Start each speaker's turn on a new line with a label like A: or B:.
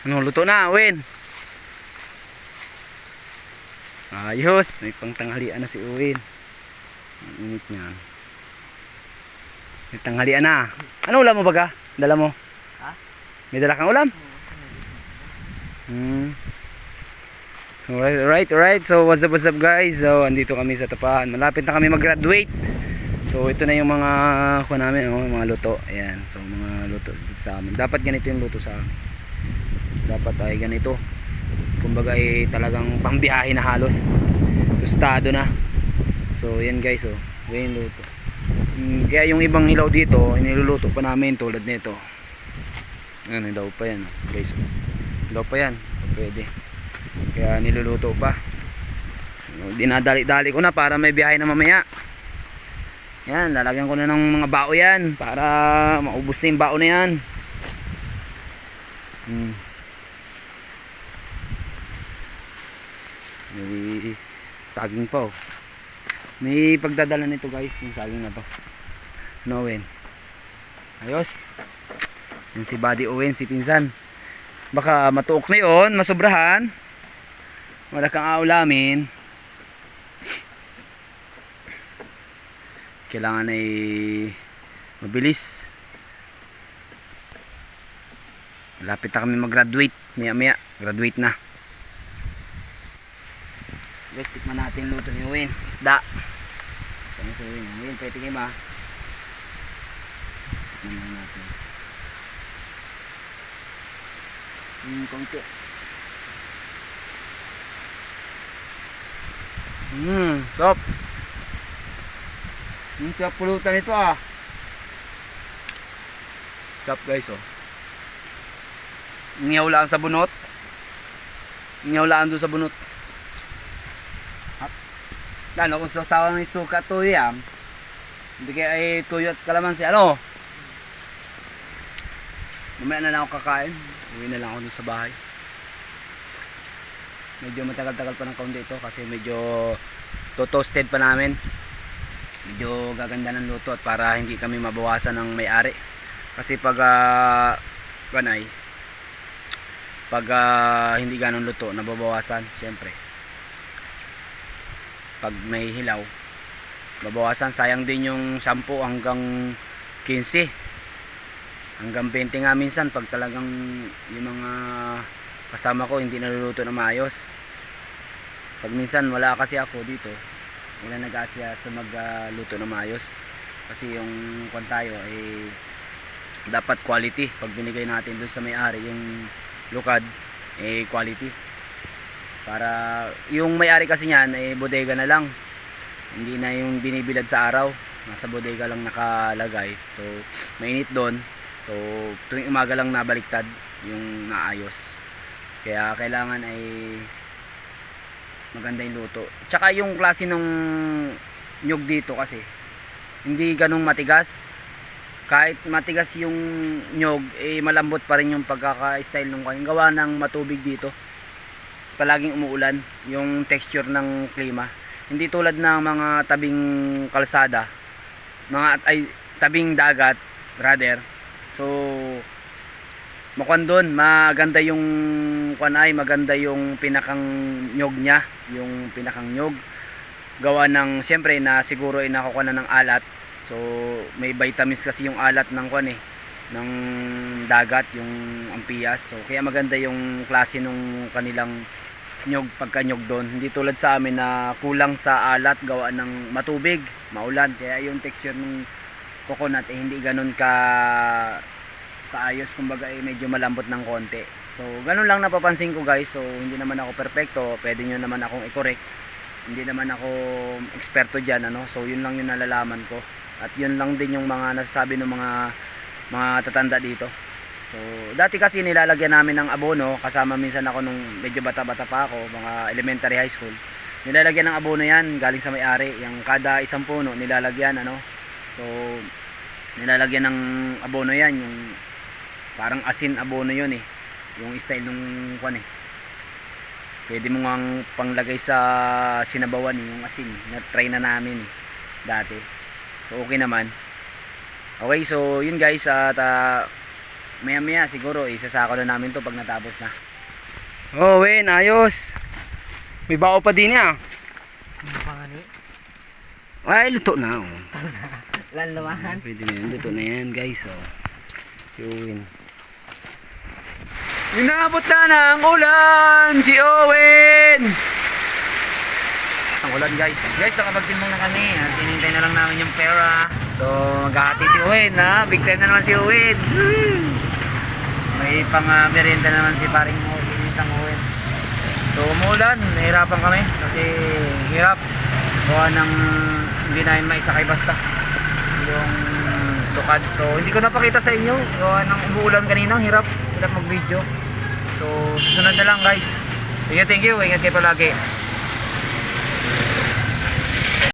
A: Ano, luto na, Uwin. Ayos, may pangtanghalian na si Uwin. Ang init niyan. May tanghalian na. Ano ulam mo baga? Dala mo?
B: Ha?
A: May dala kang ulam? Alright. So, what's up guys? So, andito kami sa Tapahan. Malapit na kami mag-graduate. So, ito na yung mga kuha namin, mga luto. Ayan. So, mga luto dito sa amin. Dapat ganito yung luto sa amin. Dapat ay ganito. Kumbaga ay talagang pangbiyahe na halos. Tostado na. So, yan guys, oh. Ganyan luto. Kaya yung ibang hilaw dito, iniluluto pa namin tulad nito. Ano, hilaw pa yan, oh. Guys, oh. Hilaw pa yan. Pwede. Kaya niluluto pa. Dinadali-dali ko na para may biyahe na mamaya. Yan, lalagyan ko na ng mga bao yan para maubos na yung bao na yan. May saging pa, oh. May pagdadala nito guys, yung saging na to. Nowen. Ayos. Yan si Buddy Owen, si pinsan. Baka matuok na yun, masobrahan. Wala kang aulamin. Kailangan ay mabilis. Malapit na kami mag-graduate. Maya graduate na. Guys, tikman natin luto ni Win. Isda. Kaya si Win, pwede kayo ba? Tikman natin. Konti. Stop. Siya pulutan ito, ah. Stop guys, oh. Ngiyaw lang sa bunot. Ngiyaw lang doon sa bunot. Lalo kung sasawa ng suka at tuyo yan. Hindi kaya ay tuyo at kalamansi. Ano? Mamaya na lang ako kakain. Uwi na lang ako dun sa bahay. Medyo matagal-tagal pa ng kaunti ito kasi medyo toasted pa namin. Medyo gaganda ng luto at para hindi kami mabawasan ng may-ari. Kasi pag hindi ganun luto, nababawasan siyempre. Pag may hilaw, babawasan. Sayang din yung 10 hanggang 15 hanggang 20 nga minsan pag talagang yung mga kasama ko hindi naluluto na maayos. Pag minsan wala kasi ako dito, wala nag-asya sa magluto na maayos kasi yung kwan tayo ay dapat quality. Pag binigay natin doon sa may-ari yung lukad, eh quality. Para yung may-ari kasi niyan ay bodega na lang, hindi na yung binibilad sa araw, nasa bodega lang nakalagay. So mainit doon, so tuwing umaga lang nabaliktad yung naayos. Kaya kailangan ay maganda yung luto. Tsaka yung klase ng nyug dito kasi hindi ganong matigas. Kahit matigas yung nyog, eh malambot pa rin yung pagkaka-style ng kain. Gawa ng matubig dito, palaging umuulan yung texture ng klima. Hindi tulad ng mga tabing kalsada, tabing dagat rather. So makwan doon, maganda yung maganda yung pinakang nyog niya, yung pinakang nyog. Gawa ng siyempre na siguro ay nakukuha na ng alat. So may vitamins kasi yung alat ng ng dagat, yung ampiyas. So kaya maganda yung klase ng kanilang nyog, pagkanyog doon. Hindi tulad sa amin na kulang sa alat gawa ng matubig, maulan. Kaya yung texture ng coconut eh hindi ganun kaayos, kumbaga eh medyo malambot ng konti. So ganun lang napapansin ko guys. So hindi naman ako perfecto, pwede nyo naman akong i-correct. Hindi naman ako eksperto dyan, ano. So yun lang yung nalalaman ko. At yun lang din yung mga nasasabi ng mga tatanda dito. So dati kasi nilalagyan namin ng abono, kasama minsan ako nung medyo bata-bata pa ako, mga elementary high school. Nilalagyan ng abono yan, galing sa may-ari. Yung kada isang puno nilalagyan, ano. So nilalagyan ng abono yan, yung parang asin abono yun eh. Yung style nung pwede mo ngang panglagay sa sinabawan yung asin. Na-try na namin dati. So okay naman. Okay, so yun guys, at maya maya siguro isasako na namin to pag natapos na. Oh, Wen, ayos. May bao pa din niya.
B: Ano pa nga ni?
A: Ay, luto na. Oh.
B: Lalawahan.
A: Pwede na yan. Luto na yan, guys. Oh. Yun. Inabot na ng ulan si Owen. Ang ulan, guys.
B: Guys, nakapagtimbang na kami. Tinintay na lang namin yung pera.
A: So, maghahati si Owen, ha? Big time na naman si Owen. May pang merienda naman si paring Owen, isang Owen. So, umulan. Nahirapan kami kasi hirap. Gawa ng hindi namin maisakay basta yung tukad. So, hindi ko napakita sa inyo. Gawa ng umuulan kanina. Hirap mag-video. So, susunod na lang, guys. Thank you. Ingat kayo palagi.